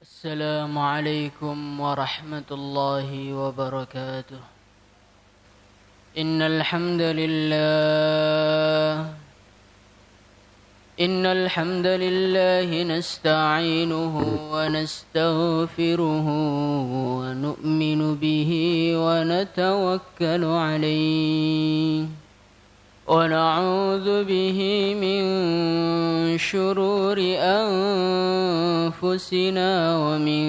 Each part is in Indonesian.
السلام عليكم ورحمة الله وبركاته. إن الحمد لله نستعينه ونستغفره ونؤمن به ونتوكل عليه ونعوذ به من شرور أنفسنا ومن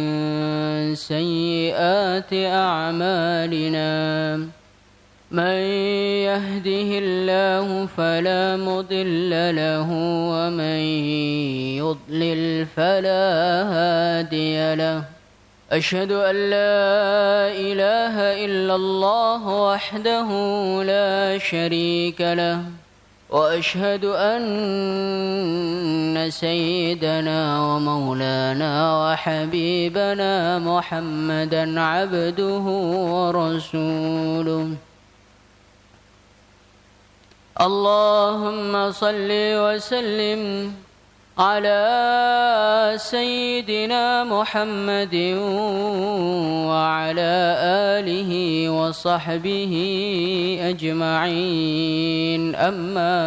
سيئات أعمالنا. من يهده الله فلا مضل له ومن يضلل فلا هادي له. أشهد أن لا إله إلا الله وحده لا شريك له وأشهد أن سيدنا ومولانا وحبيبنا محمدا عبده ورسوله. اللهم صل وسلم على سيدنا محمد وعلى آله وصحبه أجمعين. أما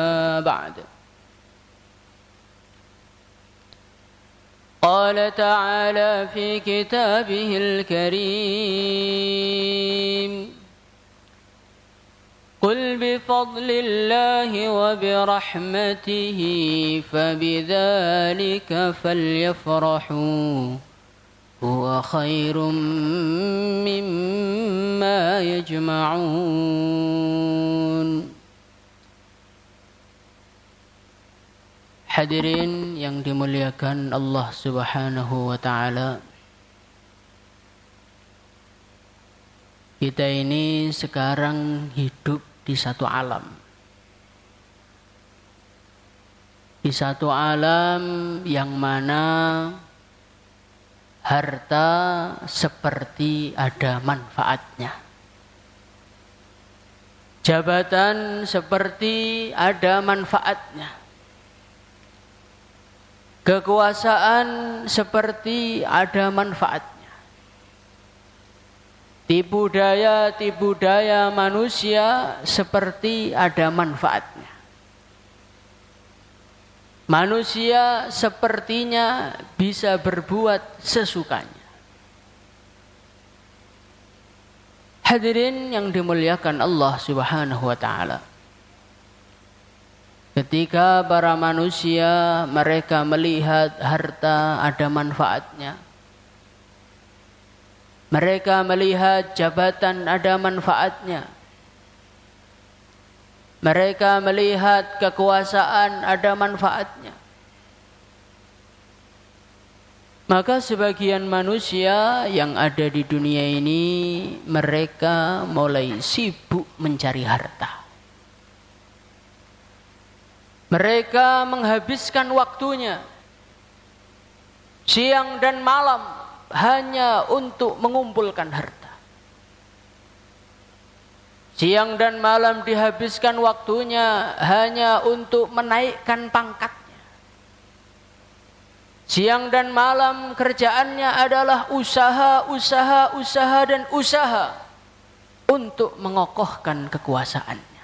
بعد، قال تعالى في كتابه الكريم: قل بفضل الله وبرحمته فبذلك فليفرحوا هو خير مما يجمعون. Hadirin yang dimuliakan Allah Subhanahu wa taala, kita ini sekarang hidup di satu alam. Di satu alam yang mana harta seperti ada manfaatnya. Jabatan seperti ada manfaatnya. Kekuasaan seperti ada manfaatnya. Tipu daya manusia seperti ada manfaatnya. Manusia sepertinya bisa berbuat sesukanya. Hadirin yang dimuliakan Allah Subhanahu wa taala, ketika para manusia mereka melihat harta ada manfaatnya, mereka melihat jabatan ada manfaatnya, mereka melihat kekuasaan ada manfaatnya, maka sebagian manusia yang ada di dunia ini mereka mulai sibuk mencari harta. Mereka menghabiskan waktunya siang dan malam hanya untuk mengumpulkan harta. Siang dan malam dihabiskan waktunya hanya untuk menaikkan pangkatnya. Siang dan malam kerjaannya adalah usaha untuk mengokohkan kekuasaannya.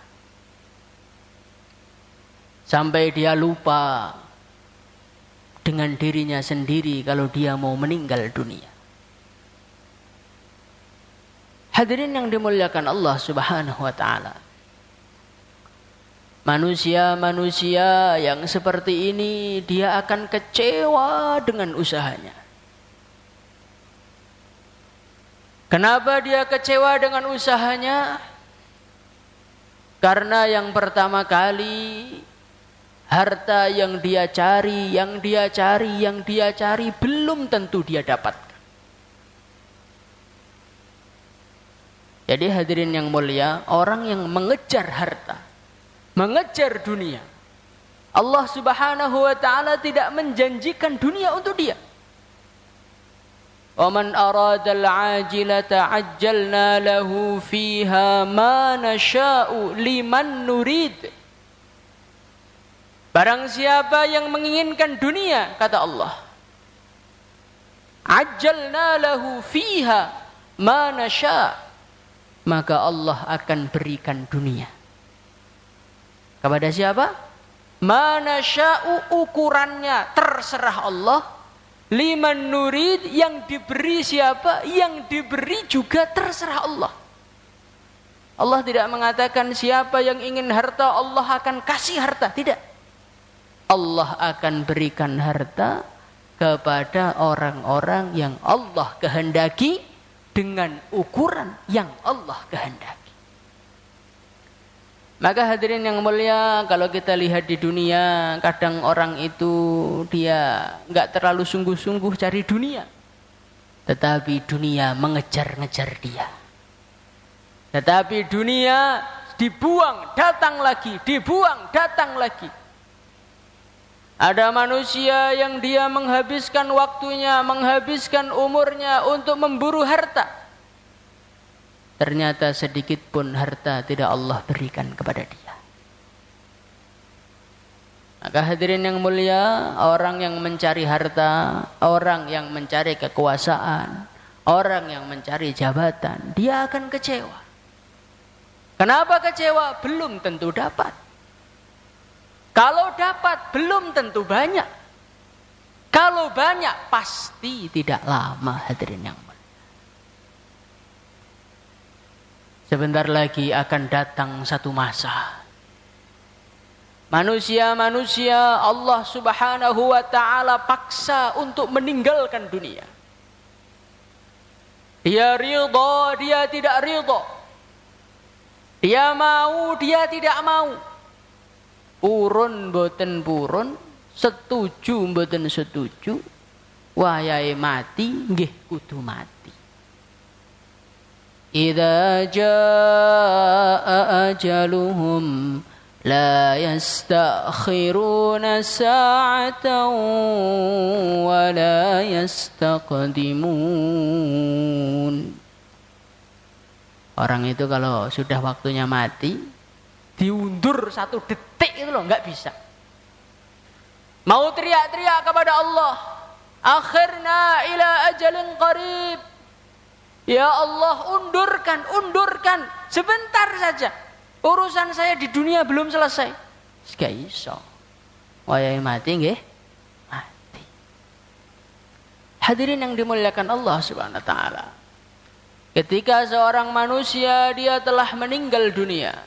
Sampai dia lupa dengan dirinya sendiri kalau dia mau meninggal dunia. Hadirin yang dimuliakan Allah Subhanahu wa taala, manusia-manusia yang seperti ini dia akan kecewa dengan usahanya. Kenapa dia kecewa dengan usahanya? Karena yang pertama kali harta yang dia cari belum tentu dia dapatkan. Jadi hadirin yang mulia, orang yang mengejar harta, mengejar dunia, Allah Subhanahu wa taala tidak menjanjikan dunia untuk dia. Wa man aradal ajilata ajjalna lahu fiha ma nasha'u liman nurid. Barang siapa yang menginginkan dunia, kata Allah, ajjalna lahu fiha ma nasya, maka Allah akan berikan dunia kepada siapa? Ma nasya'u, ukurannya terserah Allah. Liman nurid, yang diberi siapa? Yang diberi juga terserah Allah. Allah tidak mengatakan siapa yang ingin harta Allah akan kasih harta, tidak. Allah akan berikan harta kepada orang-orang yang Allah kehendaki dengan ukuran yang Allah kehendaki. Maka hadirin yang mulia, kalau kita lihat di dunia, kadang orang itu dia enggak terlalu sungguh-sungguh cari dunia, tetapi dunia mengejar-ngejar dia. Tetapi dunia dibuang, datang lagi, dibuang, datang lagi. Ada manusia yang dia menghabiskan waktunya, menghabiskan umurnya untuk memburu harta. Ternyata sedikit pun harta tidak Allah berikan kepada dia. Maka hadirin yang mulia, orang yang mencari harta, orang yang mencari kekuasaan, orang yang mencari jabatan, dia akan kecewa. Kenapa kecewa? Belum tentu dapat. Kalau dapat, belum tentu banyak. Kalau banyak, pasti tidak lama, hadirin yang mulia. Sebentar lagi akan datang satu masa. Manusia-manusia Allah Subhanahu wa ta'ala paksa untuk meninggalkan dunia. Dia ridha, dia tidak ridha. Dia mau, dia tidak mau. Purun boten purun, setuju boten setuju. Wayahe mati, nggih kudu mati. Idza jaa ajaluhum la yastakhiruna sa'atan wa la yastaqdimun. Orang itu kalau sudah waktunya mati, diundur 1 detik itu loh, enggak bisa. Mau teriak-teriak kepada Allah, akhirna ila ajalin qarib. Ya Allah, undurkan sebentar saja. Urusan saya di dunia belum selesai. Gak iso. Wayahe mati nggih, mati. Hadirin yang dimuliakan Allah Subhanahu wa taala. Ketika seorang manusia dia telah meninggal dunia,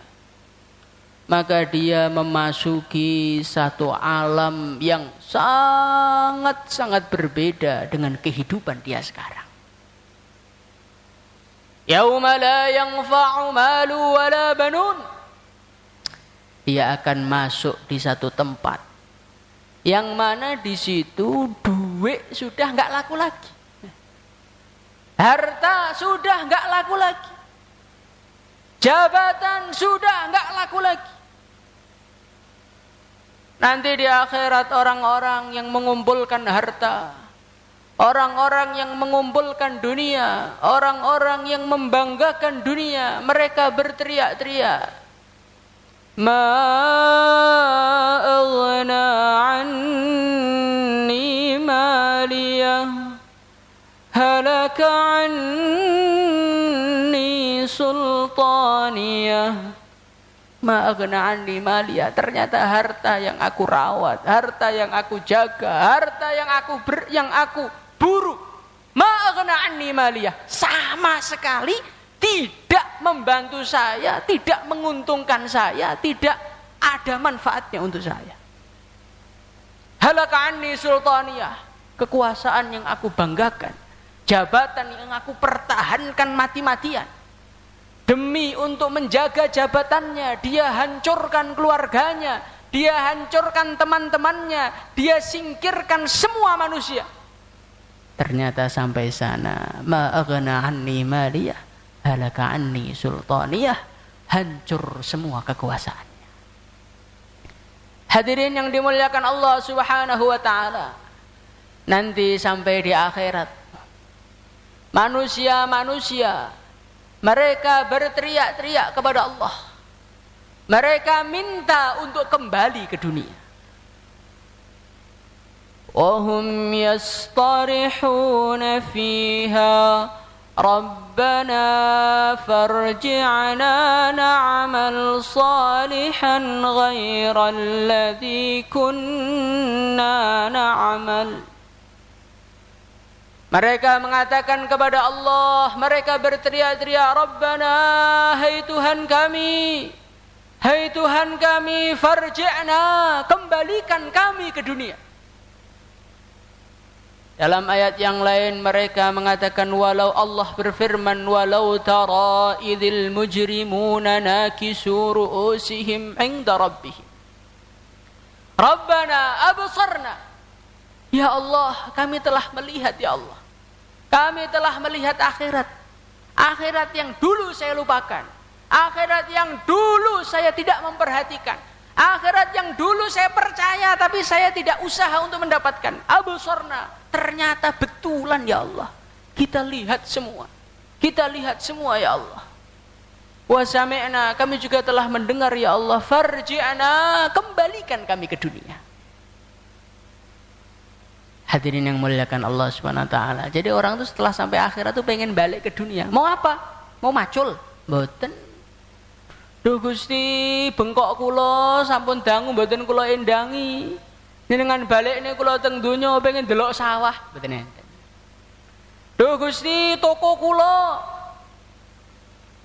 maka dia memasuki satu alam yang sangat-sangat berbeda dengan kehidupan dia sekarang. Yauma la yanfa'u malu wala banun. Dia akan masuk di satu tempat yang mana di situ duit sudah enggak laku lagi. Harta sudah enggak laku lagi. Jabatan sudah enggak laku lagi. Nanti di akhirat orang-orang yang mengumpulkan harta, orang-orang yang mengumpulkan dunia, orang-orang yang membanggakan dunia, mereka berteriak-teriak, ma aghna anni maliyah halaka anni sultaniyah. Ma aghna anni maliyah, ternyata harta yang aku rawat, harta yang aku jaga, harta yang aku buru, ma aghna anni maliyah, sama sekali tidak membantu saya, tidak menguntungkan saya, tidak ada manfaatnya untuk saya. Halaka anni sultaniyah, kekuasaan yang aku banggakan, jabatan yang aku pertahankan mati-matian, demi untuk menjaga jabatannya, dia hancurkan keluarganya, dia hancurkan teman-temannya, dia singkirkan semua manusia. Ternyata sampai sana, ma aghna anni maliyah halaka anni sultaniyah, hancur semua kekuasaannya. Hadirin yang dimuliakan Allah Subhanahu wa taala, nanti sampai di akhirat, manusia-manusia mereka berteriak-teriak kepada Allah. Mereka minta untuk kembali ke dunia. وهم يصطرحون فيها ربنا فارجعنا نعمل صالحا غير الذي كنا نعمل. Mereka mengatakan kepada Allah, mereka berteriak-teriak, Rabbana, hai Tuhan kami, farji'na, kembalikan kami ke dunia. Dalam ayat yang lain mereka mengatakan, walau Allah berfirman, walau tara idzil mujrimuna nakisu ru'usihim 'inda rabbihim. Rabbana absarna. Ya Allah, kami telah melihat ya Allah. Kami telah melihat akhirat. Akhirat yang dulu saya lupakan. Akhirat yang dulu saya tidak memperhatikan. Akhirat yang dulu saya percaya tapi saya tidak usaha untuk mendapatkan. Absarna. Ternyata betulan ya Allah. Kita lihat semua. Kita lihat semua ya Allah. Wa sami'na, kami juga telah mendengar ya Allah. Farji'na, kembalikan kami ke dunia. Hadirin yang muliakan Allah Subhanahu wa taala. Jadi orang itu setelah sampai akhirat tuh pengen balik ke dunia. Mau apa? Mau macul? Mboten. Duh Gusti, bengkok kula sampun dangu mboten kula endangi. Jenengan balik nih kula teng donya pengen delok sawah, mboten enten. Duh Gusti, toko kula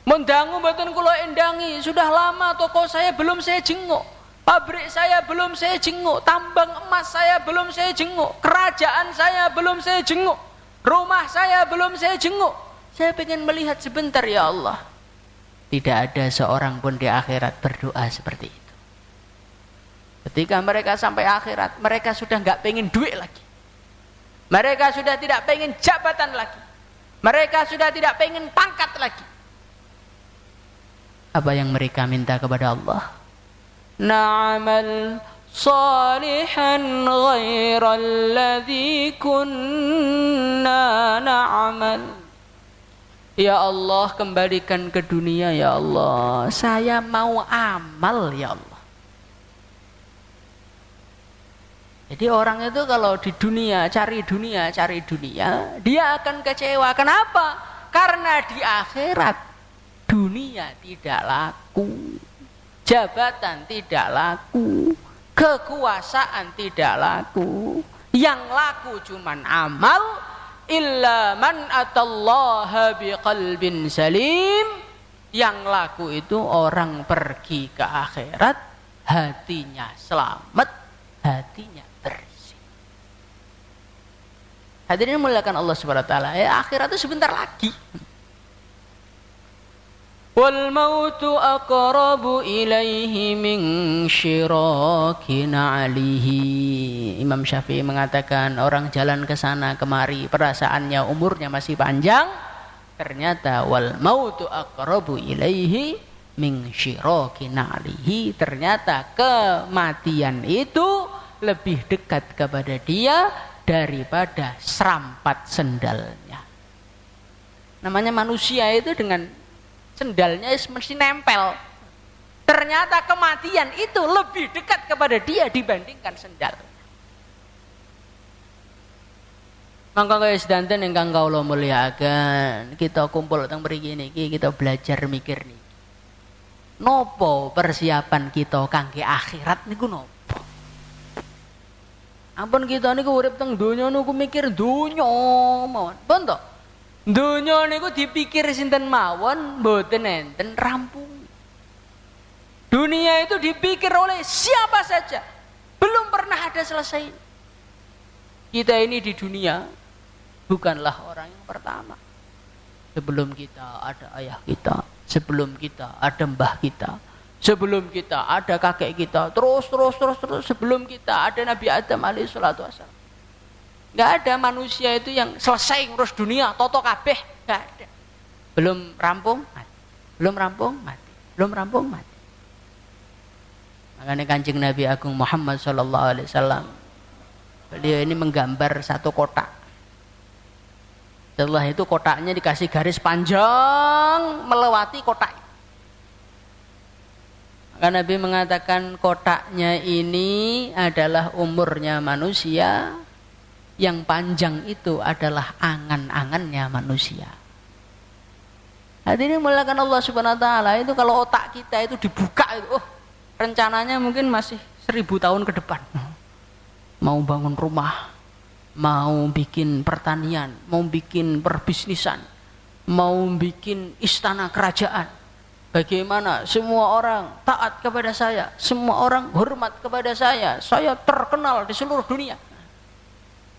mun dangu mboten kula endangi. Sudah lama toko saya belum saya jenguk. Pabrik saya belum saya jenguk, tambang emas saya belum saya jenguk, kerajaan saya belum saya jenguk, rumah saya belum saya jenguk. Saya ingin melihat sebentar ya Allah. Tidak ada seorang pun di akhirat berdoa seperti itu. Ketika mereka sampai akhirat, mereka sudah enggak pengen duit lagi. Mereka sudah tidak pengen jabatan lagi. Mereka sudah tidak pengen pangkat lagi. Apa yang mereka minta kepada Allah? Na'mal salihan ghairal ladzi kunna na'mal. Ya Allah, kembalikan ke dunia ya Allah. Saya mau amal ya Allah. Jadi orang itu kalau di dunia, cari dunia, dia akan kecewa. Kenapa? Karena di akhirat dunia tidak laku. Jabatan tidak laku, kekuasaan tidak laku, yang laku cuman amal. Illa man atallaha biqalbin salim. Yang laku itu orang pergi ke akhirat, hatinya selamat, hatinya bersih. Hadirin muliakan Allah Subhanahu wa taala. Akhirat itu sebentar lagi. Wal mautu aqrabu ilaihi min syirakin alihi. Imam Syafi'i mengatakan orang jalan ke sana kemari perasaannya umurnya masih panjang, ternyata wal mautu aqrabu ilaihi min syirakin alihi, ternyata kematian itu lebih dekat kepada dia daripada serampat sendalnya. Namanya manusia itu dengan sendalnya mesti nempel. Ternyata kematian itu lebih dekat kepada dia dibandingkan sendal. Mangka kaya sedanten ingkang kawula mulyakaken, kita kumpul teng mriki niki kita belajar mikir niki. Nopo persiapan kita kangge akhirat niku nopo? Ampun kita niku urip teng donya niku mikir donya mawon. Pun to? Dunia niku dipikir sinten mawon mboten enten rampung. Dunia itu dipikir oleh siapa saja, belum pernah ada selesai. Kita ini di dunia bukanlah orang yang pertama. Sebelum kita ada ayah kita, sebelum kita ada mbah kita, sebelum kita ada kakek kita, terus sebelum kita ada Nabi Adam alaihissalatu wassalam. Enggak ada manusia itu yang selesai ngurus dunia toto kabeh, enggak ada. Belum rampung mati. Belum rampung mati. Belum rampung mati. Makanya Kanjeng Nabi Agung Muhammad sallallahu alaihi wasallam, beliau ini menggambar satu kotak. Setelah itu kotaknya dikasih garis panjang melewati kotak. Maka Nabi mengatakan kotaknya ini adalah umurnya manusia yang panjang itu adalah angan-angannya manusia. Hadirin muliakan Allah Subhanahu wa taala, itu kalau otak kita itu dibuka itu, rencananya mungkin masih 1000 tahun ke depan. Mau bangun rumah, mau bikin pertanian, mau bikin perbisnisan, mau bikin istana kerajaan. Bagaimana semua orang taat kepada saya, semua orang hormat kepada saya terkenal di seluruh dunia.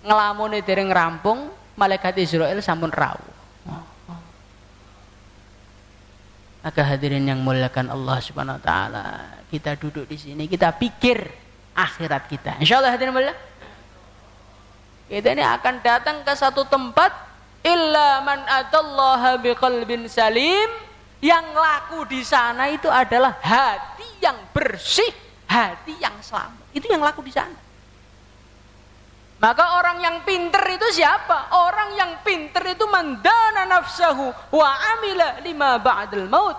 Ngelamune dereng rampung, malaikat Israel sampun rawuh. Maka hadirin yang muliakan Allah Subhanahu wa taala, kita duduk di sini, kita pikir akhirat kita. Insyaallah hadirin mulia. Kita ini akan datang ke satu tempat, illa man atallaha biqalbin salim. Yang laku di sana itu adalah hati yang bersih, hati yang selamat. Itu yang laku di sana. Maka orang yang pinter itu siapa? Orang yang pinter itu mandana nafsahu wa amila lima ba'dal maut.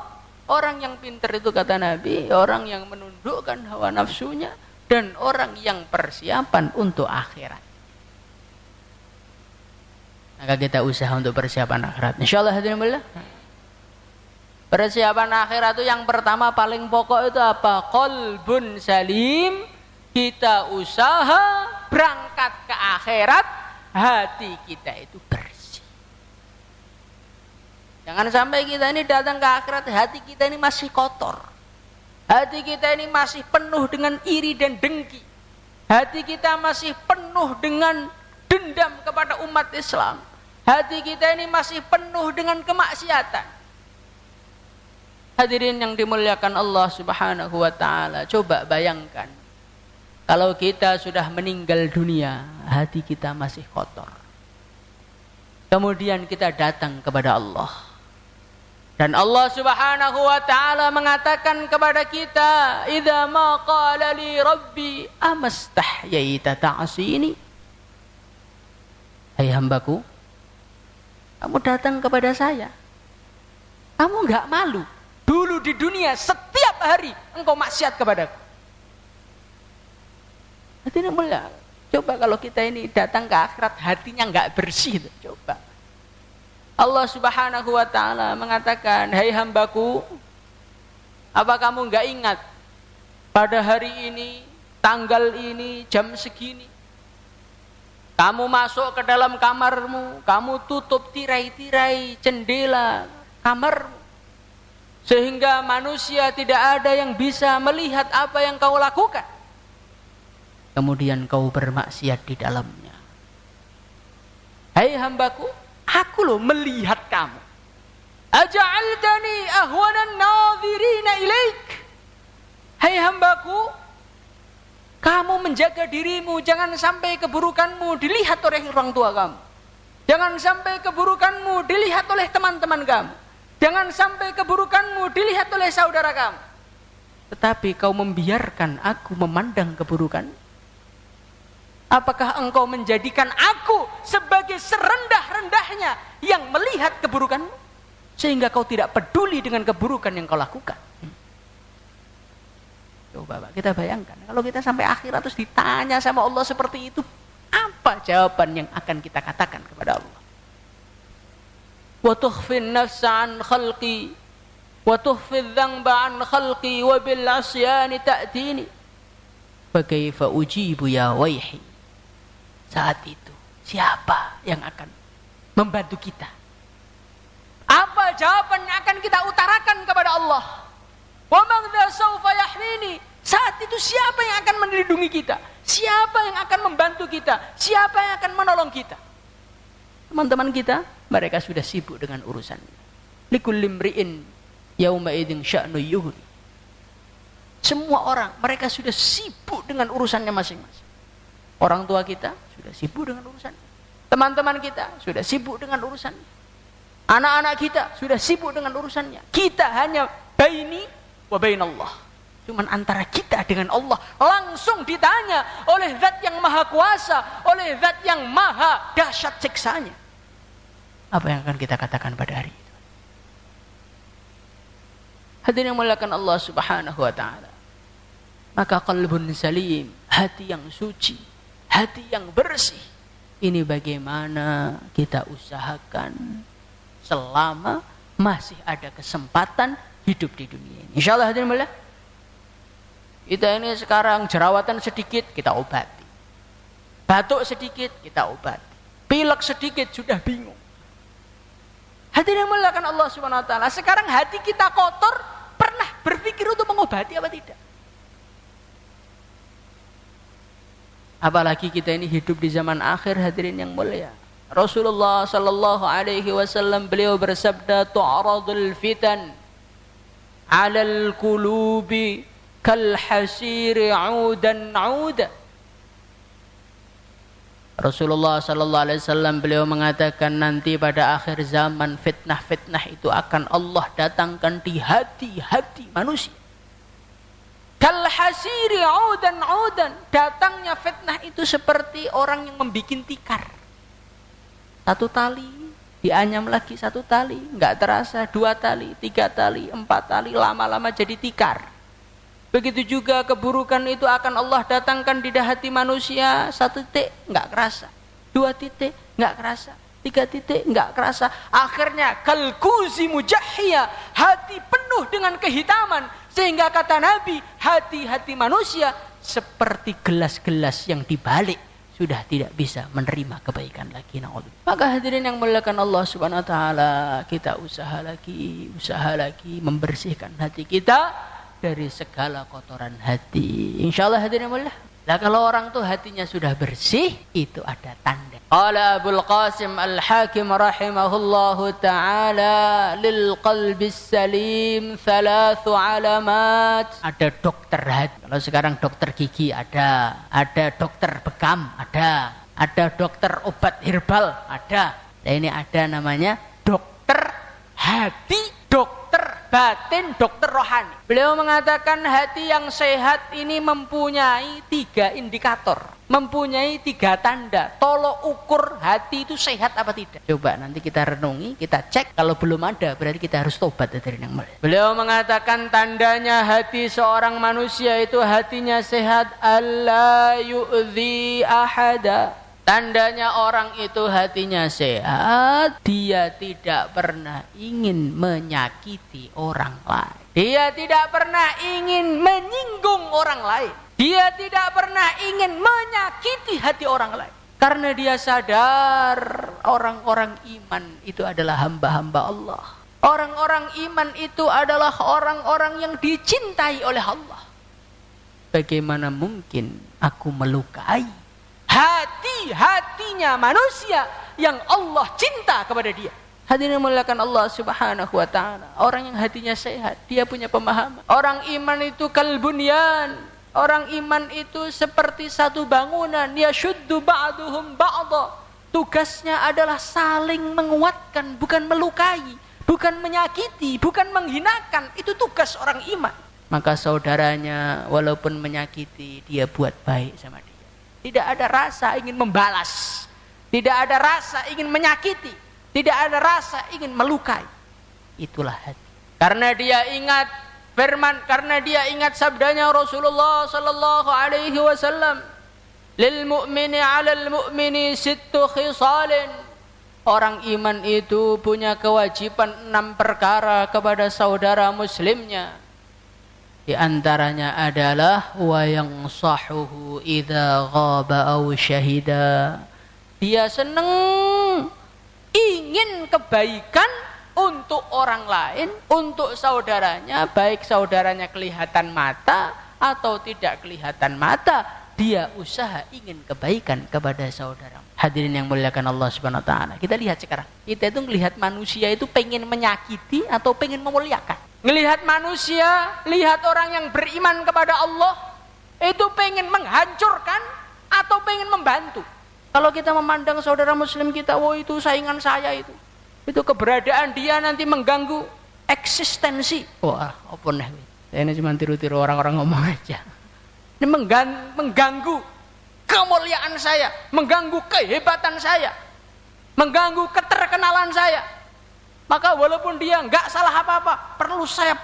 Orang yang pinter itu kata Nabi, orang yang menundukkan hawa nafsunya dan orang yang persiapan untuk akhirat. Maka kita usaha untuk persiapan akhirat. Insyaallah hadirin billah. Persiapan akhirat itu yang pertama paling pokok itu apa? Qalbun salim. Kita usaha berangkat ke akhirat, hati kita itu bersih. Jangan sampai kita ini datang ke akhirat, hati kita ini masih kotor. Hati kita ini masih penuh dengan iri dan dengki. Hati kita masih penuh dengan dendam kepada umat Islam. Hati kita ini masih penuh dengan kemaksiatan. Hadirin yang dimuliakan Allah Subhanahu wa taala, coba bayangkan kalau kita sudah meninggal dunia, hati kita masih kotor. Kemudian kita datang kepada Allah. Dan Allah Subhanahu wa taala mengatakan kepada kita, "Idza ma qala li rabbi amastahyaita ta'sini?" Hai hambaku, kamu datang kepada saya. Kamu enggak malu? Dulu di dunia setiap hari engkau maksiat kepadaku. Hatinya mulia. Coba kalau kita ini datang ke akhirat hatinya enggak bersih, coba. Allah Subhanahu wa taala mengatakan, "Hai hambaku, apa kamu enggak ingat pada hari ini, tanggal ini, jam segini, kamu masuk ke dalam kamarmu, kamu tutup tirai-tirai jendela kamarmu, sehingga manusia tidak ada yang bisa melihat apa yang kau lakukan. Kemudian kau bermaksiat di dalamnya. Hai hambaku, aku loh melihat kamu. Aja'altani ahwanan nadhirina ilaik." Hai hambaku, kamu menjaga dirimu, jangan sampai keburukanmu dilihat oleh orang tua kamu. Jangan sampai keburukanmu dilihat oleh teman-teman kamu. Jangan sampai keburukanmu dilihat oleh saudara kamu. Tetapi kau membiarkan aku memandang keburukan. Apakah engkau menjadikan aku sebagai serendah-rendahnya yang melihat keburukanmu? Sehingga kau tidak peduli dengan keburukan yang kau lakukan. Coba Pak, kita bayangkan. Kalau kita sampai akhirat terus ditanya sama Allah seperti itu, apa jawaban yang akan kita katakan kepada Allah? Wa tukhfin nafsa an khalqi wa tukhfid dhanba an khalqi wa bil asyani ta'tini fa kaifa ujibu ya waihi. Saat itu siapa yang akan membantu kita? Apa jawaban yang akan kita utarakan kepada Allah? Wa man dha sawfa yahmini. Saat itu siapa yang akan melindungi kita? Siapa yang akan membantu kita? Siapa yang akan menolong kita? Teman-teman kita, mereka sudah sibuk dengan urusannya. Likulli imri'in yauma idzin sya'nu yughni. Semua orang, mereka sudah sibuk dengan urusannya masing-masing. Orang tua kita sudah sibuk dengan urusannya. Teman-teman kita sudah sibuk dengan urusannya. Anak-anak kita sudah sibuk dengan urusannya. Kita hanya baini wa bainallah. Cuman antara kita dengan Allah langsung ditanya oleh zat yang maha kuasa, oleh zat yang maha dahsyat siksanya. Apa yang akan kita katakan pada hari itu? Hadirin yang muliakan Allah Subhanahu wa taala. Maka qalbun salim, hati yang suci, hati yang bersih, Ini bagaimana kita usahakan selama masih ada kesempatan hidup di dunia ini. Insyaallah hadirin mulia. Kita ini sekarang jerawatan sedikit kita obati. Batuk sedikit kita obati. Pilek sedikit sudah bingung. Hadirin muliakan Allah Subhanahu wa taala. Sekarang hati kita kotor, pernah berpikir untuk mengobati apa tidak? Apalagi kita ini hidup di zaman akhir hadirin yang mulia. Rasulullah sallallahu alaihi wasallam beliau bersabda tu'radul fitan 'alal qulubi kal hasiri 'udan 'uda. Rasulullah sallallahu alaihi wasallam beliau mengatakan nanti pada akhir zaman fitnah-fitnah itu akan Allah datangkan di hati-hati manusia. Kal hasiri 'udan 'udan, datangnya fitnah itu seperti orang yang membikin tikar. Satu tali, dianyam lagi satu tali, enggak terasa 2 tali, 3 tali, 4 tali, lama-lama jadi tikar. Begitu juga keburukan itu akan Allah datangkan di hati manusia, 1 titik enggak kerasa, 2 titik enggak kerasa, 3 titik enggak kerasa. Akhirnya kalkuzi mujahhiya, hati penuh dengan kehitaman. Sehingga kata Nabi, hati-hati manusia seperti gelas-gelas yang dibalik sudah tidak bisa menerima kebaikan lagi. Maka hadirin yang muliakan Allah Subhanahu wa taala, kita usaha lagi membersihkan hati kita dari segala kotoran hati. Insyaallah hadirin mulia. Nah kalau orang tuh hatinya sudah bersih, itu ada tanda. Qala Abul Qasim Al-Hakim rahimahullahu ta'ala, lil qalbis salim 3 alamat. Ada dokter hati. Kalau sekarang dokter gigi ada dokter bekam ada dokter obat herbal ada. Nah ini ada namanya dokter hati, dokter batin, dokter rohani. Beliau mengatakan hati yang sehat ini mempunyai 3 indikator, mempunyai 3 tanda. Tolok ukur hati itu sehat apa tidak. Coba nanti kita renungi, kita cek. Kalau belum ada berarti kita harus tobat dari yang mulia. Beliau mengatakan tandanya hati seorang manusia itu hatinya sehat, alla yu'dzi ahada. Tandanya orang itu hatinya sehat, dia tidak pernah ingin menyakiti orang lain. Dia tidak pernah ingin menyinggung orang lain. Dia tidak pernah ingin menyakiti hati orang lain. Karena dia sadar orang-orang iman itu adalah hamba-hamba Allah. Orang-orang iman itu adalah orang-orang yang dicintai oleh Allah. Bagaimana mungkin aku melukai hati-hatinya manusia yang Allah cinta kepada dia? Hadirin muliakan Allah Subhanahu wa taala. Orang yang hatinya sehat, dia punya pemahaman. Orang iman itu kalbunyan. Orang iman itu seperti satu bangunan, yashuddu ba'duhum ba'dha. Tugasnya adalah saling menguatkan, bukan melukai, bukan menyakiti, bukan menghinakan. Itu tugas orang iman. Maka saudaranya walaupun menyakiti, dia buat baik sama dia. Tidak ada rasa ingin membalas. Tidak ada rasa ingin menyakiti. Tidak ada rasa ingin melukai. Itulah hati. Karena dia ingat firman, karena dia ingat sabdanya Rasulullah sallallahu alaihi wasallam, lil mu'mini 'alal mu'mini 6 khisalin. Orang iman itu punya kewajiban 6 perkara kepada saudara muslimnya. Di antaranya adalah wa yansahuhu idza ghaba aw syahida. Dia senang, ingin kebaikan untuk orang lain, untuk saudaranya, baik saudaranya kelihatan mata atau tidak kelihatan mata, dia usaha ingin kebaikan kepada saudara. Hadirin yang muliakan Allah Subhanahu wa taala. Kita lihat sekarang. Kita itu melihat manusia itu pengen menyakiti atau pengen memuliakan. Melihat manusia, lihat orang yang beriman kepada Allah, itu pengen menghancurkan atau pengen membantu. Kalau kita memandang saudara muslim kita, wah itu saingan saya itu keberadaan dia nanti mengganggu eksistensi. Wah, apa nih? Saya ini cuma tiru-tiru orang-orang ngomong aja. Ini mengganggu kemuliaan saya, mengganggu kehebatan saya, mengganggu keterkenalan saya. Maka walaupun dia enggak salah apa-apa, perlu saya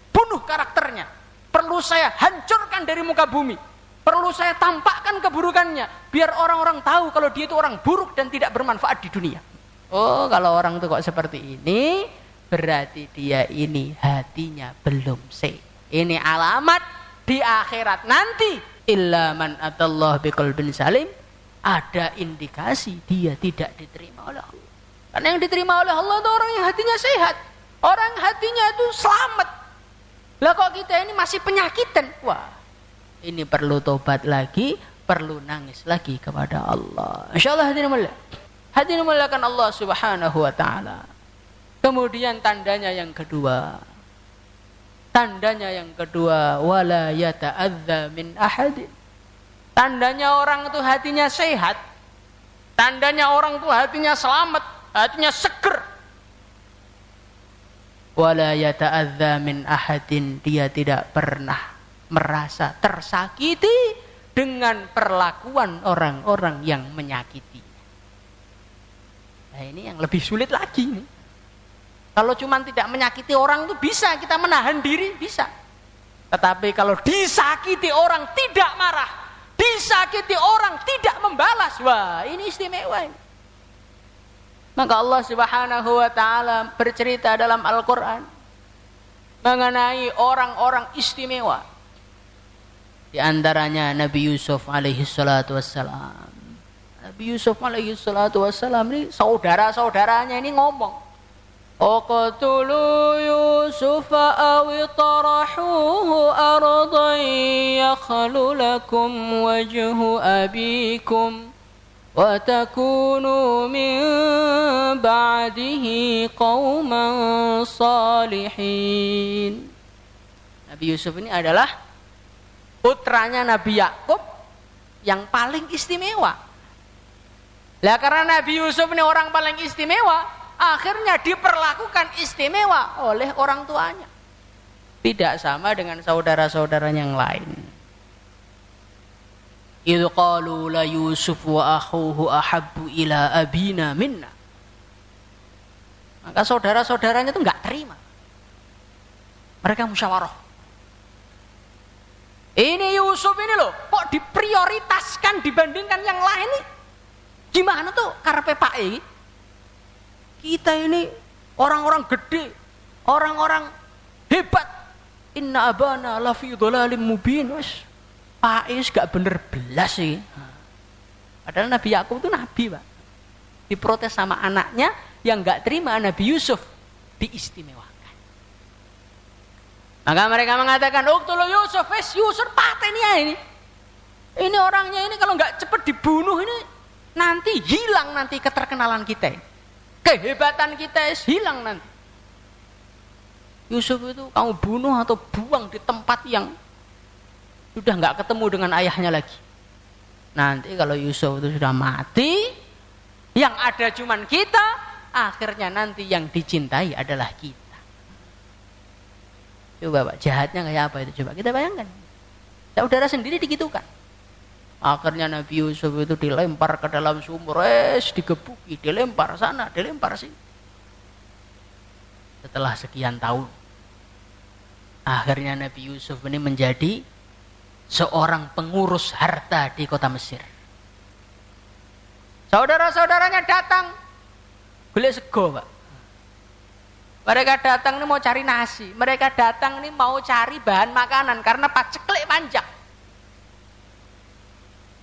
bunuh karakternya, perlu saya hancurkan dari muka bumi. Perlu saya tampakkan keburukannya biar orang-orang tahu kalau dia itu orang buruk dan tidak bermanfaat di dunia. Oh, kalau orang itu kok seperti ini, berarti dia ini hatinya belum sehat. Ini alamat di akhirat nanti. Illa man atallah biqalbin salim. Ada indikasi dia tidak diterima oleh Allah. Karena yang diterima oleh Allah itu orang yang hatinya sehat. Orang hatinya itu selamat. Lah kok kita ini masih penyakitan? Wah. Ini perlu tobat lagi, perlu nangis lagi kepada Allah. Insyaallah hadirin mulia. Hadirin muliakan Allah Subhanahu wa taala. Kemudian tandanya yang kedua. Tandanya yang kedua, wala yata'adza min ahadin. Tandanya orang itu hatinya sehat. Tandanya orang itu hatinya selamat, hatinya seger. Wala yata'adza min ahadin, dia tidak pernah merasa tersakiti dengan perlakuan orang-orang yang menyakiti. Nah, ini yang lebih sulit lagi nih. Kalau cuma tidak menyakiti orang itu bisa kita menahan diri, bisa. Tetapi kalau disakiti orang tidak marah, disakiti orang tidak membalas, wah ini istimewa ini. Maka Allah Subhanahu wa taala bercerita dalam Al-Qur'an mengenai orang-orang istimewa. Di antaranya Nabi Yusuf alaihi salatu wassalam. Nabi Yusuf alaihi salatu wassalam ini saudara-saudaranya ini ngomong, "Uqtulu Yusufa aw tarahuhu ardan yakhlu lakum wajhu abikum wa takunu min ba'dihi qauman salihin." Nabi Yusuf ini adalah putranya Nabi Yakub yang paling istimewa. Lah karena Nabi Yusuf ini orang paling istimewa, akhirnya diperlakukan istimewa oleh orang tuanya. Tidak sama dengan saudara-saudaranya yang lain. Idz qalu la Yusuf wa akhuhu ahabbu ila abina minna. Maka saudara-saudaranya itu enggak terima. Mereka musyawarah. Ini Yusuf ini loh, kok diprioritaskan dibandingkan yang lain nih? Gimana tuh karepe Pak E? Kita ini orang-orang gede, orang-orang hebat. Inna abana lafi dhalalim mubin. Wes, Pak E gak bener belas sih. Padahal Nabi Yakub itu nabi, Pak. Diprotes sama anaknya yang gak terima Nabi Yusuf diistimewa. Maka mereka mengatakan, "Uqtulu Yusuf, Yusuf pateni ini. Ini orangnya ini kalau nggak cepat dibunuh ini nanti hilang nanti keterkenalan kita. Kehebatan kita hilang nanti. Yusuf itu kamu bunuh atau buang di tempat yang sudah nggak ketemu dengan ayahnya lagi. Nanti kalau Yusuf itu sudah mati, yang ada cuman kita, akhirnya nanti yang dicintai adalah kita." Coba Pak, jahatnya kayak apa itu? Coba kita bayangkan. Saudara sendiri digitukan. Akhirnya Nabi Yusuf itu dilempar ke dalam sumur, digebuki, dilempar sana, dilempar sini. Setelah sekian tahun, akhirnya Nabi Yusuf ini menjadi seorang pengurus harta di kota Mesir. Saudara-saudaranya datang, golek sego, Pak. Mereka datang ini mau cari nasi. Mereka datang ini mau cari bahan makanan karena paceklik panjang.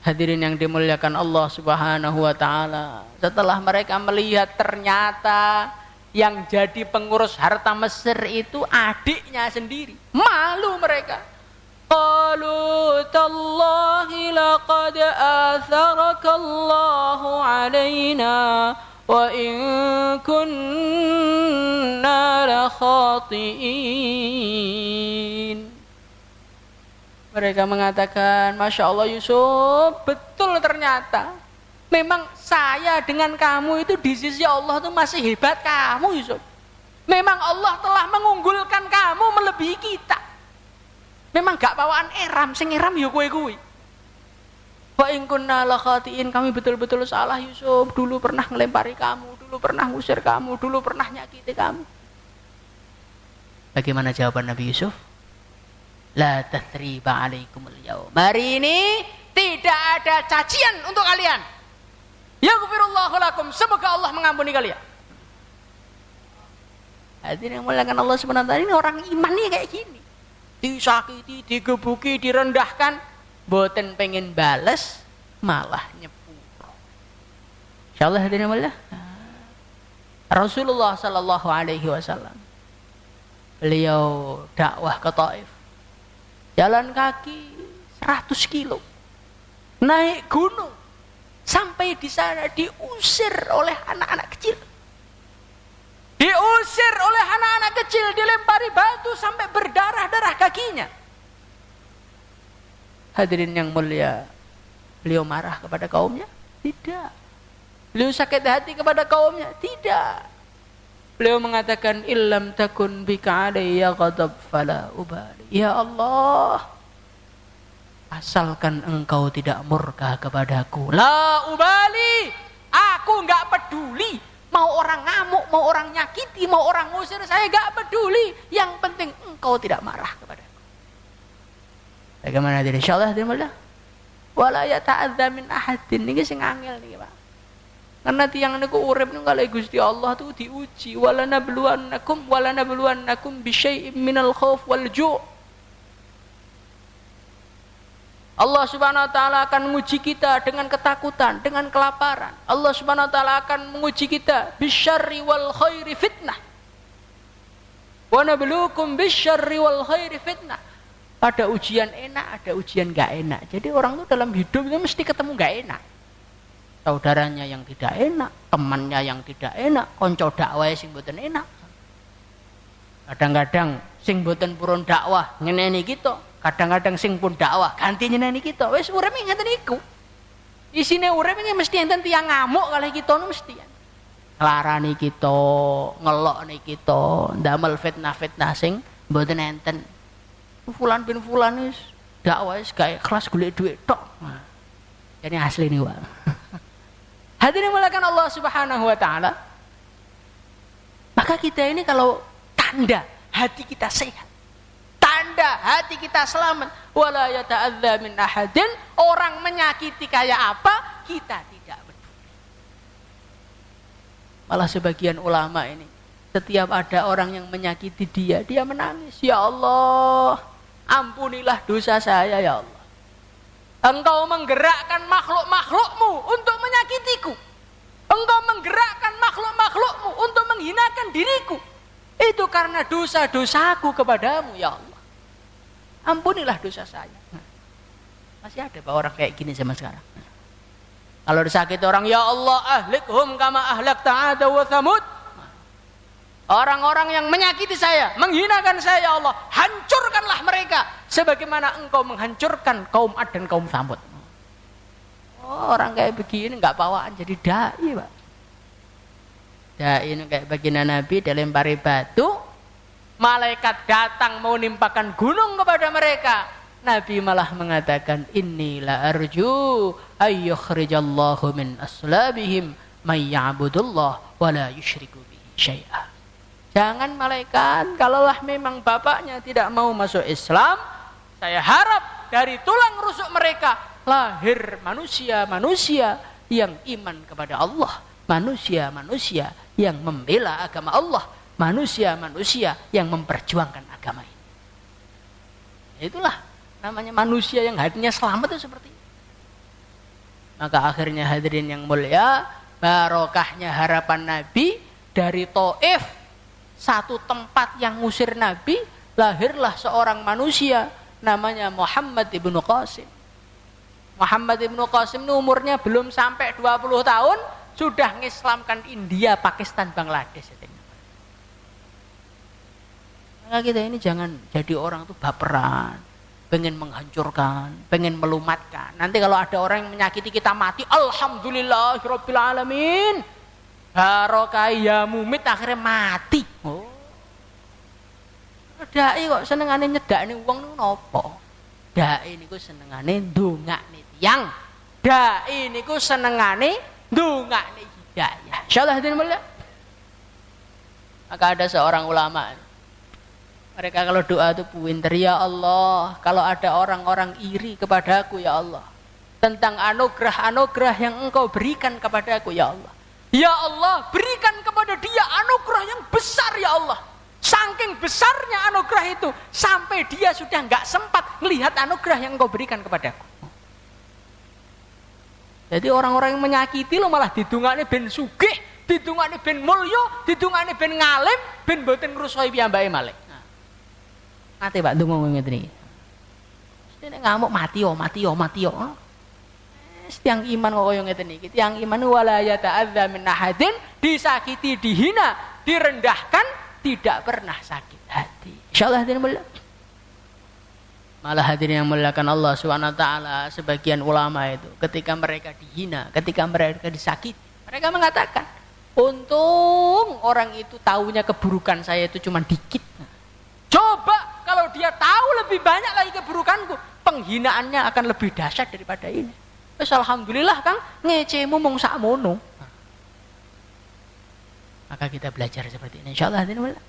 Hadirin yang dimuliakan Allah Subhanahu wa taala. Setelah mereka melihat ternyata yang jadi pengurus harta Mesir itu adiknya sendiri. Malu mereka. Qalu tallahi laqad atharakallahu alaina wa in kunna la khatiin. Mereka mengatakan, Masya Allah Yusuf, betul ternyata memang saya dengan kamu itu di sisi Allah itu masih hebat kamu Yusuf. Memang Allah telah mengunggulkan kamu melebihi kita. Memang gak bawaan eram, sing eram ya kowe-kowe. Wa in kunna la khatiin, kami betul-betul salah Yusuf, dulu pernah ngelempari kamu, dulu pernah ngusir kamu, dulu pernah nyakiti kamu. Bagaimana jawaban Nabi Yusuf? La tathriba 'alaikumul yaum. Hari ini tidak ada cacian untuk kalian. Yaghfirullahu lakum. Semoga Allah mengampuni kalian. Hadirin yang muliakan Allah Subhanahu wa taala, ini orang iman nih kayak gini. Disakiti, digebuki, direndahkan, boten pengen bales, malah nyepuro. Insyaallah hadirin mulia. Rasulullah sallallahu alaihi wasallam beliau dakwah ke Taif. Jalan kaki 100 kilo. Naik gunung. Sampai di sana diusir oleh anak-anak kecil. Diusir oleh anak-anak kecil, dilempari batu sampai berdarah-darah kakinya. Hadirin yang mulia, beliau marah kepada kaumnya? Tidak. Beliau sakit hati kepada kaumnya? Tidak. Beliau mengatakan, illam takun bika alayya ghadab fala ubali. Ya Allah, asalkan engkau tidak murka kepadaku, la ubali, aku enggak peduli. Mau orang ngamuk, mau orang nyakiti, mau orang ngusir, saya enggak peduli. Yang penting engkau tidak marah kepadaku. Bagaimana tadi? Insyaallah dimulai. Wala yata'adza min ahadin. Niki sing angel niki, Pak. Karena tiang niku urip niku kalih Gusti Allah tuh diuji. Wala nabluwannakum bisyai'im minal khauf wal ju'. Allah Subhanahu wa taala akan menguji kita dengan ketakutan, dengan kelaparan. Allah Subhanahu wa taala akan menguji kita bisyarri wal khairi fitnah. Wa nabluukum bisyarri wal khairi fitnah. Ada ujian enak, ada ujian enggak enak. Jadi orang itu dalam hidup itu mesti ketemu enggak enak. Saudaranya yang tidak enak, temannya yang tidak enak, kanca dakwah sing mboten enak. Kadang-kadang sing mboten purun dakwah ngeneni kita. Kadang-kadang sing pun dakwah ganti nyeneni kita. Wis urip ngeten iku. Isine urip iki mesti enten tiyang ngamuk kalih kita nu mesti. Nglarani kita, ngelokne kita, ndamel fitnah-fitnah sing mboten enten. Fulan bin fulan wis dakwah wis gawe kelas golek dhuwit tok. Nah, jadi asli nih, Pak. Hadirin mulakan Allah Subhanahu wa taala. Maka kita ini kalau tanda hati kita sehat, tanda hati kita selamat, wala yata'adza min ahadin, orang menyakiti kayak apa kita tidak peduli. Malah sebagian ulama ini setiap ada orang yang menyakiti dia menangis. Ya Allah, ampunilah dosa saya ya Allah. Engkau menggerakkan makhluk-makhlukmu untuk menyakitiku. Engkau menggerakkan makhluk-makhlukmu untuk menghinakan diriku. Itu karena dosa-dosaku kepadamu ya Allah. Ampunilah dosa saya. Masih ada Pak orang kayak gini zaman sekarang. Kalau disakiti orang, ya Allah ahlikhum kama ahlakta 'ad wa thamud. Orang-orang yang menyakiti saya, menghinakan saya ya Allah, hancurkanlah mereka sebagaimana engkau menghancurkan kaum Ad dan kaum Tsamud. Oh, orang kayak begini enggak bawaan jadi dai, Pak. Dai ini kayak baginda Nabi dilempari batu, malaikat datang mau nimpakan gunung kepada mereka. Nabi malah mengatakan, innila arju ayyukhrijallahu min aslabihim may ya'budullah wa la yusyriku bihi syai'a. Jangan malaikat, kalaulah memang bapaknya tidak mau masuk Islam, saya harap dari tulang rusuk mereka lahir manusia-manusia yang iman kepada Allah, manusia-manusia yang membela agama Allah, manusia-manusia yang memperjuangkan agama ini. Itulah namanya manusia yang hatinya selamat itu seperti itu. Maka akhirnya hadirin yang mulia, barokahnya harapan Nabi dari Taif, satu tempat yang ngusir Nabi, lahirlah seorang manusia namanya Muhammad ibnu Qasim. Muhammad ibnu Qasim ini umurnya belum sampai 20 tahun sudah mengislamkan India, Pakistan, Bangladesh. Maka kita ini jangan jadi orang itu baperan, pengen menghancurkan, pengen melumatkan. Nanti kalau ada orang yang menyakiti kita mati, alhamdulillahirabbil alamin, barokah ya mumit akhirnya mati. Oh. Dai kok senengane nyedakne wong niku napa? Dai niku senengane ndongakne tiyang. Dai niku senengane ndongakne hidayah. Insyaallah hadirin mulia. Maka ada seorang ulama Mereka kalau doa itu pinter, ya Allah, kalau ada orang-orang iri kepadaku ya Allah, tentang anugerah-anugerah yang Engkau berikan kepadaku ya Allah. Ya Allah, berikan kepada dia anugerah yang besar ya Allah. Saking besarnya anugerah itu, sampai dia sudah enggak sempat melihat anugerah yang Engkau berikan kepadaku. Jadi orang-orang yang menyakiti lo malah didungane ben sugih, didungane ben mulya, didungane ben ngalim, ben boten ngrusoi piyambake malih. Ate Pak ndonga ngene iki. Nek ngamuk mati yo. Tiang iman kok koyo ngeten iki. Tiang iman wala yata'adza min ahadin, disakiti, dihina, direndahkan, tidak pernah sakit hati. Insyaallah hadirin mulia. Malah hadirin yang muliakan Allah Subhanahu wa taala, sebagian ulama itu ketika mereka dihina, ketika mereka disakiti, mereka mengatakan, untung orang itu taunya keburukan saya itu cuma dikit. Coba kalau dia tahu lebih banyak lagi keburukanku, penghinaannya akan lebih dahsyat daripada ini. Wes alhamdulillah Kang, ngecemu mung sakmono. Maka kita belajar seperti ini insyaallah hadirin mulia.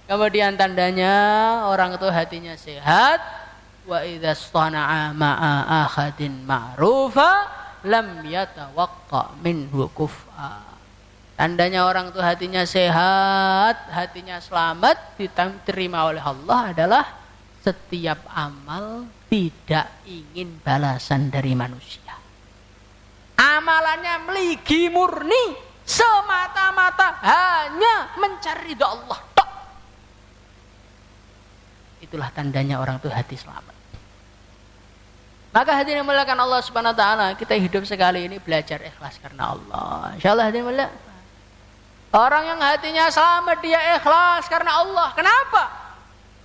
Kemudian tandanya orang itu hatinya sehat. Wa idza istana'a ma'a akhadin ma'rufa lam yatawaqqa minhu kuf'a. Tandanya orang itu hatinya sehat, hatinya selamat, diterima oleh Allah adalah setiap amal tidak ingin balasan dari manusia. Amalannya meligi murni, semata-mata hanya mencari ridha Allah. Itulah tandanya orang itu hati selamat. Maka hadirin yang dimuliakan Allah Subhanahu wa taala, kita hidup sekali ini belajar ikhlas karena Allah. Insyaallah hadirin mulia. Orang yang hatinya selamat dia ikhlas karena Allah. Kenapa?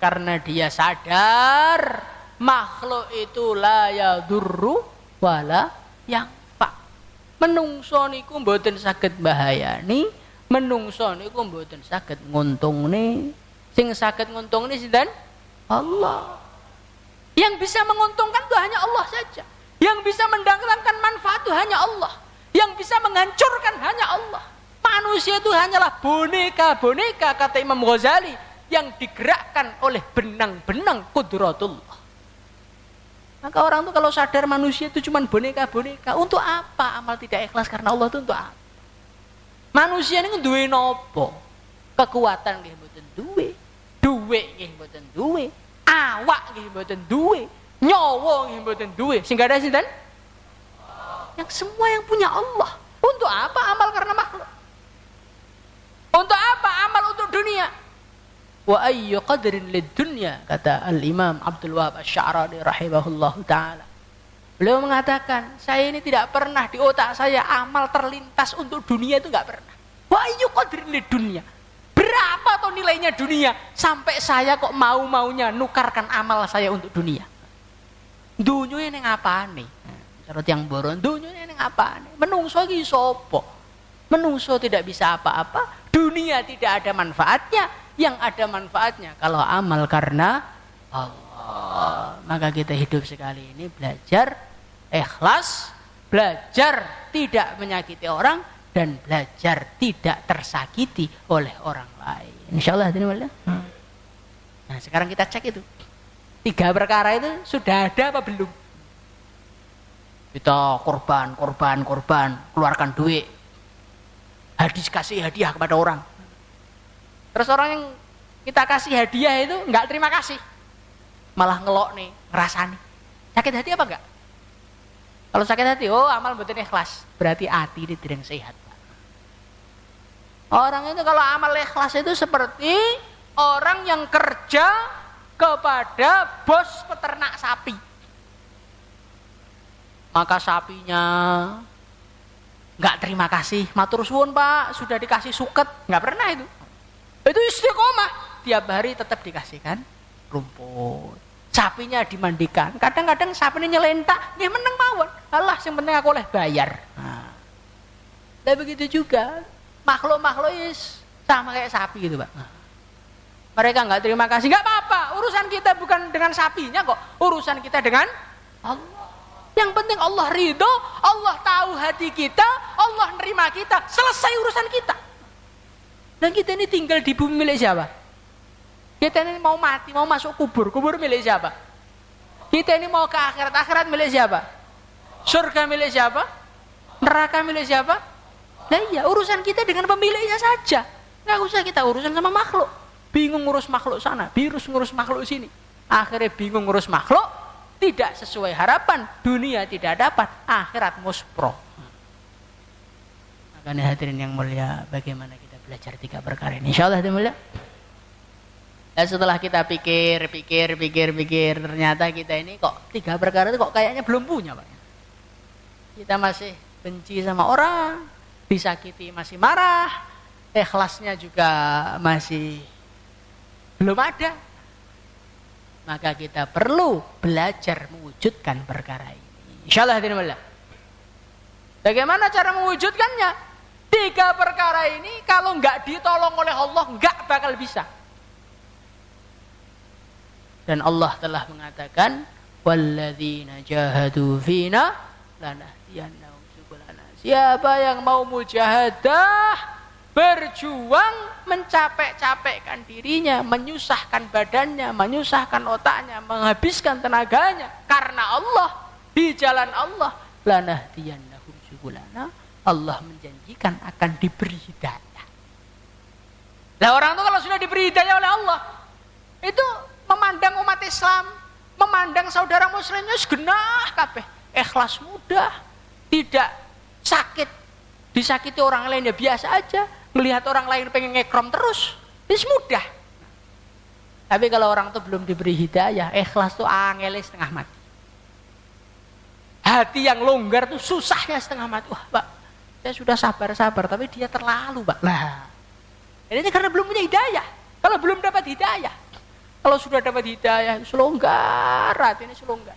Karena dia sadar makhluk itu la yadurru wala yanfa. Menungso niku mboten saged bahayani, menungso niku mboten saged nguntungne. Sing saged nguntungne sinten? Allah. Yang bisa menguntungkan itu hanya Allah saja. Yang bisa mendatangkan manfaat itu hanya Allah. Yang bisa menghancurkan hanya Allah. Manusia itu hanyalah boneka-boneka, kata Imam Ghazali, yang digerakkan oleh benang-benang qudratullah. Maka orang itu kalau sadar manusia itu cuma boneka-boneka, untuk apa amal tidak ikhlas karena Allah itu untuk apa? Manusia ini duwe nopo? Kekuatan nggih mboten duwe. Duwe nggih mboten duwe. Awak nggih mboten duwe, nyawa nggih mboten duwe. Sing ada sinten? Yang semua yang punya Allah. Untuk apa amal karena makhluk? Untuk apa amal untuk dunia? Wa ayyu qadrin lid-dunya, kata Al-Imam Abdul Wahab Asy-Sya'rani rahimahullahu taala. Beliau mengatakan, saya ini tidak pernah di otak saya amal terlintas untuk dunia itu enggak pernah. Wa ayyu qadrin lid-dunya. Berapa tuh nilainya dunia sampai saya kok mau-maunya nukarkan amal saya untuk dunia? Dunia ini ngapane? Cara yang boron, dunia ini ngapane? Menungso iki sapa? Menungso tidak bisa apa-apa, dunia tidak ada manfaatnya, yang ada manfaatnya kalau amal karena Allah. Maka kita hidup sekali ini belajar ikhlas, belajar tidak menyakiti orang, dan belajar tidak tersakiti oleh orang lain. Insyaallah hadirin mulia. Nah, sekarang kita cek itu. 3 perkara itu sudah ada apa belum? Kita korban, keluarkan duit. Kasih hadiah kepada orang. Terus orang yang kita kasih hadiah itu enggak terima kasih. Malah ngelok nih, ngerasani. Sakit hati apa enggak? Kalau sakit hati, oh amal mboten ikhlas, berarti hati ini tidak sehat. Orang itu kalau amal ikhlas itu seperti orang yang kerja kepada bos peternak sapi. Maka sapinya enggak terima kasih, matur suwun Pak, sudah dikasih suket, enggak pernah itu. Itu istiqomah, tiap hari tetap dikasihkan rumput. Sapinya dimandikan. Kadang-kadang sapinya nyelentak, dia menang mawon. Allah, yang penting aku oleh bayar. Nah, dan begitu juga makhluk-makhluk sama kayak sapi gitu, Pak. Nah, mereka nggak terima kasih, nggak apa-apa. Urusan kita bukan dengan sapinya kok. Urusan kita dengan Allah. Yang penting Allah ridho, Allah tahu hati kita, Allah nerima kita. Selesai urusan kita. Dan kita ini tinggal di bumi milik siapa? Kita ini mau mati, mau masuk kubur. Kubur milik siapa? Kita ini mau ke akhirat. Akhirat milik siapa? Surga milik siapa? Neraka milik siapa? Nah iya, urusan kita dengan pemiliknya saja. Nggak usah kita urusan sama makhluk. Bingung ngurus makhluk sana, ngurus makhluk sini. Akhirnya bingung ngurus makhluk, tidak sesuai harapan. Dunia tidak dapat, akhirat muspro. Makanya hadirin yang mulia, bagaimana kita belajar 3 perkara ini? Insyaallah hadirin mulia. Dan setelah kita pikir, ternyata kita ini kok 3 perkara itu kok kayaknya belum punya, Pak. Kita masih benci sama orang, disakiti masih marah, ikhlasnya juga masih belum ada. Maka kita perlu belajar mewujudkan perkara ini. Insyaallah hadirin mulia. Bagaimana cara mewujudkannya? 3 perkara ini kalau enggak ditolong oleh Allah enggak bakal bisa. Dan Allah telah mengatakan, walladzina jahadu fina lanahdiyannahum subulana. Siapa yang mau mujahadah, berjuang, mencapek-capekkan dirinya, menyusahkan badannya, menyusahkan otaknya, menghabiskan tenaganya karena Allah, di jalan Allah, lanahdiyannahum subulana. Allah menjanjikan akan diberi hidayah. Nah, orang itu kalau sudah diberi hidayah oleh Allah, itu memandang umat Islam, memandang saudara muslimnya segenah kabeh, ikhlas mudah, tidak sakit, disakiti orang lain ya biasa aja, melihat orang lain pengen ngekrom terus, itu mudah. Tapi kalau orang itu belum diberi hidayah, ikhlas tuh angelnya setengah mati. Hati yang longgar tuh susahnya setengah mati. Wah, Pak, saya sudah sabar-sabar, tapi dia terlalu, Pak. Lah, ini karena belum punya hidayah. Kalau belum dapat hidayah, kalau sudah dapat hidayah, selonggar, hati ini selonggar.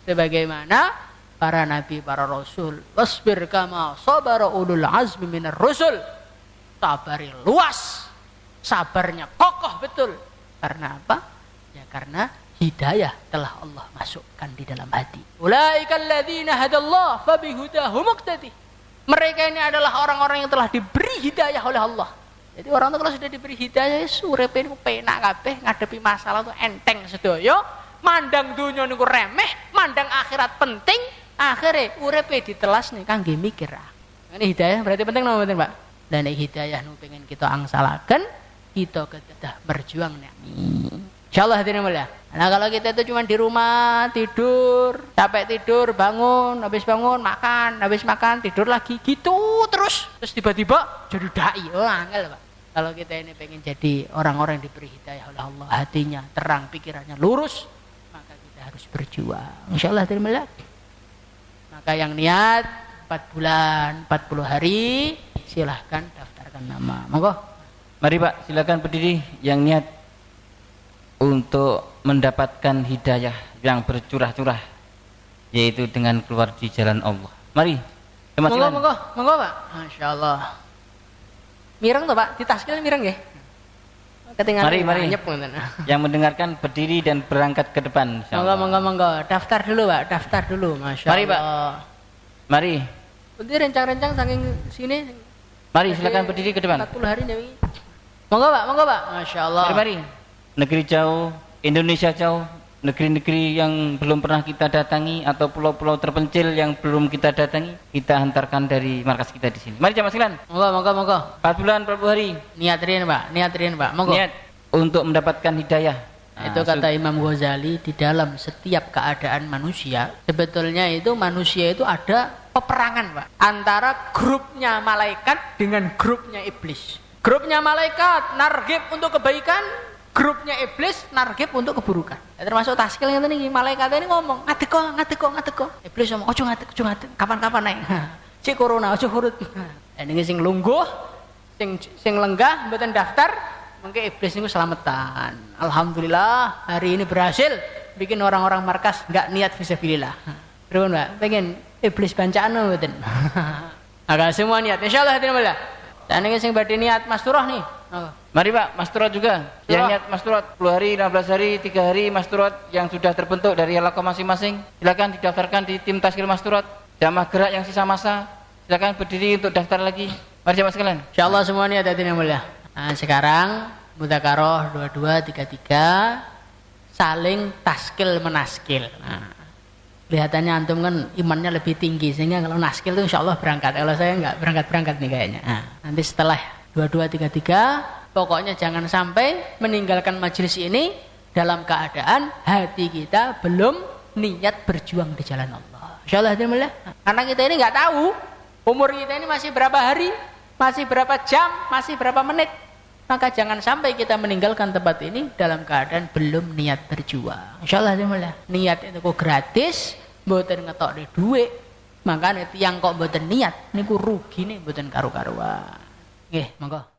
Sebagaimana para nabi, para rasul, wasbir kama sabara ulul azmi minar rusul. Sabari luas, sabarnya kokoh betul. Karena apa? Ya karena hidayah telah Allah masukkan di dalam hati. Ulaikal ladzina hadallahu fabihudahum muqtadi. Mereka ini adalah orang-orang yang telah diberi hidayah oleh Allah. Jadi orang itu kalau sudah diberi hidayah, urepe niku penak kabeh, ngadepi masalah itu enteng sedaya, mandang dunya niku remeh, mandang akhirat penting, akhirnya urepe ditelas nih kangge mikir. Ini hidayah berarti penting napa penting, Pak? Dan hidayah nu pengen kita angsalaken, kita kedah berjuang nih. Insyaallah hadirin mulia. Nah, kalau kita itu cuma di rumah tidur, capek tidur, bangun, habis bangun makan, habis makan tidur lagi gitu terus tiba-tiba jadi dai. Oh, angel, Pak. Kalau kita ini pengen jadi orang-orang yang diberi hidayah oleh Allah, hatinya terang, pikirannya lurus, maka kita harus berjuang. Insyaallah hadirin mulia. Maka yang niat 4 bulan, 40 hari, silahkan daftarkan nama. Monggo. Mari Pak, silakan berdiri yang niat untuk mendapatkan hidayah yang bercurah-curah, yaitu dengan keluar di jalan Allah. Mari. Monggo Pak. Masya Allah. Mireng tuh Pak, ditaskil mireng ya. Mari. Yang mendengarkan berdiri dan berangkat ke depan. Monggo. Daftar dulu Pak, daftar dulu. Masya Allah. Mari Pak. Mari. Nanti rencang-rencang saking sini. Mari silakan berdiri ke depan. 40 hari nih. Monggo Pak. Masya Allah. Mari. Negeri jauh, Indonesia jauh, negeri-negeri yang belum pernah kita datangi atau pulau-pulau terpencil yang belum kita datangi, kita hantarkan dari markas kita di sini. Mari jamaah sekalian. Monggo. 4 bulan 40 hari. Niat rin Pak. Monggo. Niat untuk mendapatkan hidayah. Itu kata Imam Ghazali, di dalam setiap keadaan manusia, sebetulnya itu manusia itu ada peperangan, Pak, antara grupnya malaikat dengan grupnya iblis. Grupnya malaikat nargib untuk kebaikan, grupnya iblis nargib untuk keburukan. Ya, termasuk taskil yang tadi malaikat ini ngomong ngateko. Iblis ngomong ojo ngateko. Kapan-kapan naik. Cek corona ojo hurut. Ini sing lungguh, sing lenggah mboten daftar, mengke iblis niku selamatan. Alhamdulillah hari ini berhasil bikin orang-orang markas enggak niat fisabilillah. Pripun, Pak? Pengen iblis bancaan mboten. Agak semua niat insyaallah hadirin mulia. Dan ini sing badhe niat masturah nih. Mari Pak, masturat juga. Yang niat masturat 10 hari, 16 hari, 3 hari masturat yang sudah terbentuk dari halaqah masing-masing, silakan didaftarkan di tim taskil masturat. Jamaah gerak yang sisa masa, silakan berdiri untuk daftar lagi. Mari jamaah sekalian. Insyaallah semua niat hadirin mulia. Nah, sekarang mudzakarah 22 33 saling taskil menaskil. Nah, kelihatannya antum kan imannya lebih tinggi sehingga kalau naskil itu insyaallah berangkat. Kalau saya enggak berangkat nih kayaknya. Nah, nanti setelah 22 33 pokoknya jangan sampai meninggalkan majelis ini dalam keadaan hati kita belum niat berjuang di jalan Allah. Insyaallah karena kita ini enggak tahu umur kita ini masih berapa hari, masih berapa jam, masih berapa menit. Maka jangan sampai kita meninggalkan tempat ini dalam keadaan belum niat berjuang. Insyaallah niat itu kok gratis, mboten ngetok di duit. Makanya yang kok mboten niat niku rugi nih mboten karu-karuan. Nggih, monggo.